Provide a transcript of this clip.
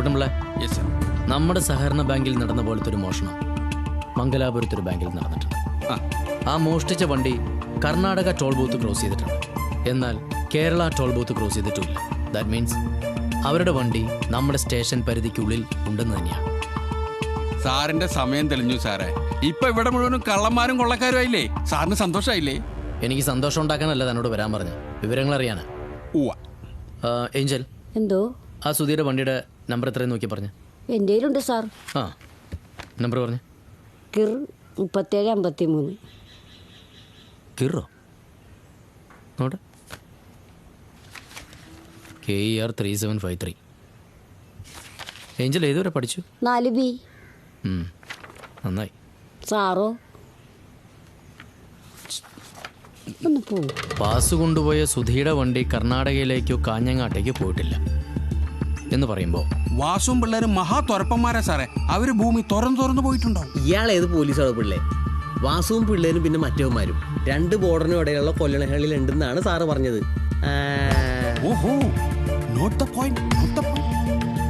കുട്ടമ്പിള്ള, yes sir. നമ്മുടെ സഹകരണ ബാങ്കിൽ നടന്ന പോലത്തെ ഒരു മോഷണം മംഗലാപുരത്തൊരു ബാങ്കിൽ നടന്നിട്ടുണ്ട്. ആ മോഷ്ടിച്ച വണ്ടി കർണാടക ടോൾ ബൂത്ത് ക്രോസ് ചെയ്തിട്ടുണ്ട്. എന്നാൽ കേരള ടോൾ ബൂത്ത് ക്രോസ് ചെയ്തിട്ടില്ല. ദാറ്റ് മീൻസ് അവരുടെ വണ്ടി നമ്മുടെ സ്റ്റേഷൻ പരിധിക്കുള്ളിൽ ഉണ്ടെന്ന് തന്നെയാണ്. സാറിന്റെ സമയം തെളിഞ്ഞു സാറേ. ഇപ്പൊ ഇവിടെ മുഴുവനും കള്ളന്മാരും കൊള്ളക്കാരും ആയില്ലേ? സാറിന് സന്തോഷമായില്ലേ? എനിക്ക് സന്തോഷം ഉണ്ടാക്കാനല്ല തന്നോട് വരാൻ പറഞ്ഞു, വിവരങ്ങൾ അറിയാനാ. ഏഞ്ചൽ, എന്തോ ആ സുധിയുടെ വണ്ടിയുടെ നമ്പർ എത്രയും നോക്കി പറഞ്ഞു. എൻ്റെ കയ്യിലുണ്ട് സാർ. ആ നമ്പർ പറഞ്ഞു. കിർ 3753. കിറോ നോട്ട് KER 3753. ഏഞ്ചൽ ഏതുവരെ പഠിച്ചു? 4B. നന്നായി. സാറോ? ഒന്ന് പോവും. പാസ് കൊണ്ടുപോയ സുധിയുടെ വണ്ടി കർണാടകയിലേക്കോ കാഞ്ഞങ്ങാട്ടേക്കോ പോയിട്ടില്ല എന്ന് പറയുമ്പോൾ വാസുവും പിള്ളേരും മഹാ തുറപ്പന്മാരാ സാറേ. അവര് ഭൂമി തുറന്നു പോയിട്ടുണ്ടാവും. ഇയാൾ ഏത് പോലീസാണ് പിള്ളേ? വാസുവും പിള്ളേരും പിന്നെ മറ്റവന്മാരും 2 ബോർഡറിനും ഇടയിലുള്ള കൊല്ലണകളിൽ ഉണ്ടെന്നാണ് സാറ് പറഞ്ഞത്. ഓഹോ, not the point, not the point.